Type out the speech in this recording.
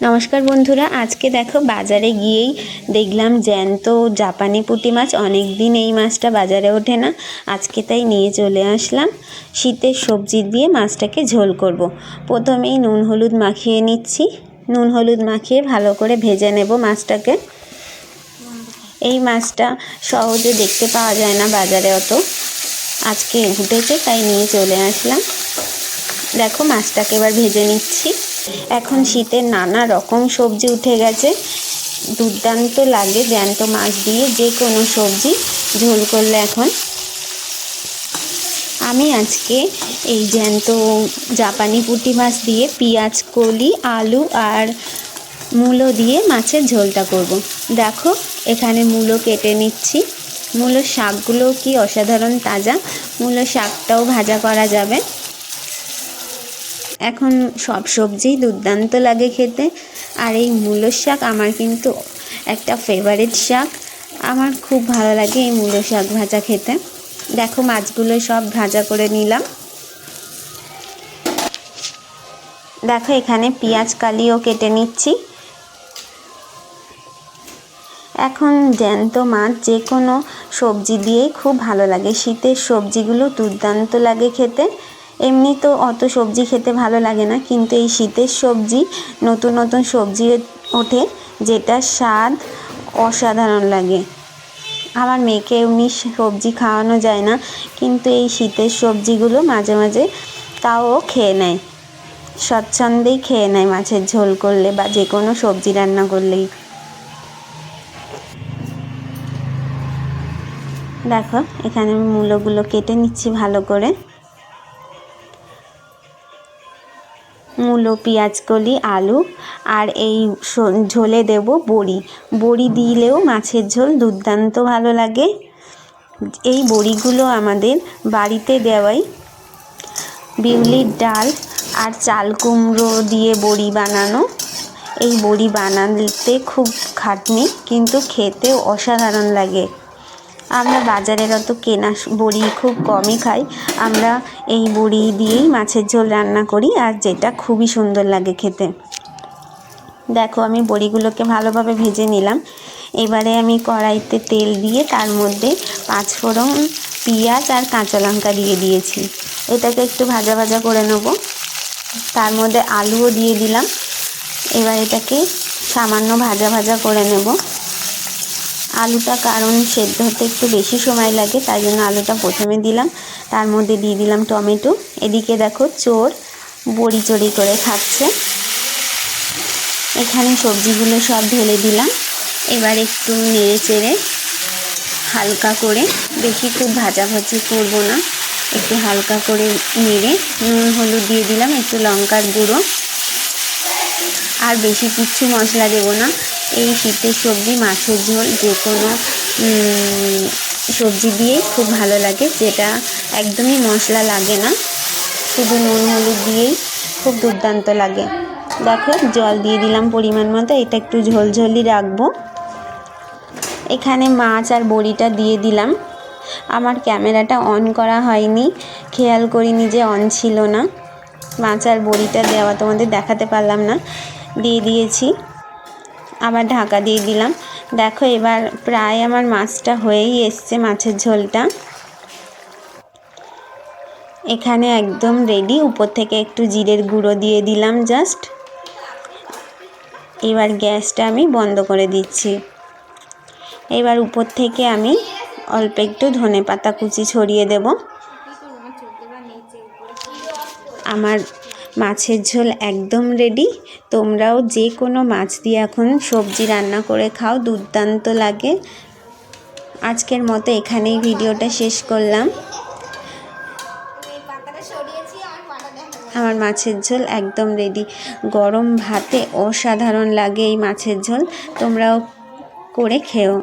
নমস্কার বন্ধুরা, আজকে দেখো বাজারে গিয়েই দেখলাম জ্যান্ত জাপানি পুঁটি মাছ। অনেক দিন এই মাছটা বাজারে ওঠে না, আজকে তাই নিয়ে চলে আসলাম। শীতের সবজি দিয়ে মাছটাকে ঝোল করব। প্রথমেই নুন হলুদ মাখিয়ে নিচ্ছি। নুন হলুদ মাখিয়ে ভালো করে ভেজে নেব মাছটাকে। এই মাছটা সহজে দেখতে পাওয়া যায় না বাজারে অত, আজকে উঠেছে তাই নিয়ে চলে আসলাম। দেখো মাছটাকে এবার ভেজে নিচ্ছি। এখন শীতের নানা রকম সবজি উঠে গেছে, দুর্দান্ত লাগে জ্যান্ত মাছ দিয়ে যে কোনো সবজি ঝোল করলে। এখন আমি আজকে এই জ্যান্ত জাপানি পুঁটি মাছ দিয়ে পেঁয়াজ কলি, আলু আর মূলো দিয়ে মাছের ঝোলটা করব। দেখো এখানে মূলো কেটে নিচ্ছি। মূলোর শাকগুলো কি অসাধারণ তাজা, মূলোর শাকটাও ভাজা করা যাবে। এখন সব সবজিই দুর্দান্ত লাগে খেতে, আর এই মূলোর শাক আমার কিন্তু একটা ফেভারিট শাক। আমার খুব ভালো লাগে এই মূলো শাক ভাজা খেতে। দেখো মাছগুলো সব ভাজা করে নিলাম। দেখো এখানে পেঁয়াজ কালিও কেটে নিচ্ছি। এখন জ্যান্ত মাছ যে কোনো সবজি দিয়েই খুব ভালো লাগে। শীতের সবজিগুলো দুর্দান্ত লাগে খেতে। এমনি তো অত সবজি খেতে ভালো লাগে না, কিন্তু এই শীতের সবজি, নতুন নতুন সবজি ওঠে যেটা স্বাদ অসাধারণ লাগে। আমার মেয়েকে এমনি সবজি খাওয়ানো যায় না, কিন্তু এই শীতের সবজিগুলো মাঝে মাঝে তাও খেয়ে নেয়, স্বচ্ছন্দেই খেয়ে নেয় মাছের ঝোল করলে বা যে কোনো সবজি রান্না করলেই। দেখো এখানে আমি মূলোগুলো কেটে নিচ্ছি ভালো করে। মূলো, পেঁয়াজ কলি, আলু আর এই ঝোলে দেব বড়ি। বড়ি দিলেও মাছের ঝোল দুর্দান্ত ভালো লাগে। এই বড়িগুলো আমাদের বাড়িতে দেওয়াই। বিউলির ডাল আর চাল কুমড়ো দিয়ে বড়ি বানানো। এই বড়ি বানাতে খুব খাটনি, কিন্তু খেতেও অসাধারণ লাগে। আমরা বাজারের অত কেনা বড়ি খুব কমই খাই, আমরা এই বড়ি দিয়েই মাছের ঝোল রান্না করি, আর যেটা খুবই সুন্দর লাগে খেতে। দেখো আমি বড়িগুলোকে ভালোভাবে ভেজে নিলাম। এবারে আমি কড়াইতে তেল দিয়ে তার মধ্যে 5 ফোড়ন, পেঁয়াজ আর কাঁচা লঙ্কা দিয়ে দিয়েছি। এটাকে একটু ভাজা ভাজা করে নেব। তার মধ্যে আলুও দিয়ে দিলাম। এবার এটাকে সামান্য ভাজা ভাজা করে নেব। আলুটা কারণ সেদ্ধ হতে একটু বেশি সময় লাগে, তাই জন্য আলুটা প্রথমে দিলাম। তার মধ্যে দিয়ে দিলাম টমেটো। এদিকে দেখো চোর বড়ি চড়ি করে খাচ্ছে। এখানে সবজিগুলো সব ঢেলে দিলাম। এবার একটু নেড়ে চেড়ে হালকা করে, বেশি খুব ভাজাভাজি করবো না, একটু হালকা করে নেড়ে নুন হলুদ দিয়ে দিলাম, একটু লঙ্কার গুঁড়ো, আর বেশি কিচ্ছু মশলা দেবো না। এই শীতের সবজি মাছের ঝোল যে কোনো সবজি দিয়েই খুব ভালো লাগে, যেটা একদমই মশলা লাগে না, শুধু নুন হলুদ দিয়েই খুব দুর্দান্ত লাগে। দেখো জল দিয়ে দিলাম পরিমাণ মতো, এটা একটু ঝোলঝোলই রাখবো। এখানে মাছ আর বড়িটা দিয়ে দিলাম। আমার ক্যামেরাটা অন করা হয়নি, খেয়াল করিনি যে অন ছিল না। মাছ আর বড়িটা দেওয়া তোমাদের দেখাতে পারলাম না, দিয়ে দিয়েছি। আবার ঢাকা দিয়ে দিলাম। দেখো এবার প্রায় আমার মাছটা হয়েই এসছে, মাছের ঝোলটা এখানে একদম রেডি। উপর থেকে একটু জিরের গুঁড়ো দিয়ে দিলাম জাস্ট। এবার গ্যাসটা আমি বন্ধ করে দিচ্ছি। এবার উপর থেকে আমি অল্প একটু ধনেপাতা কুচি ছড়িয়ে দেব। আমার মাছের ঝোল একদম রেডি। তোমরাও যে কোনো মাছ দিয়ে এখন সবজি রান্না করে খাও, দুর্দান্ত লাগে। আজকের মতো এখানেই ভিডিওটা শেষ করলাম। আমার মাছের ঝোল একদম রেডি। গরম ভাতে অসাধারণ লাগে এই মাছের ঝোল, তোমরাও করে খেও।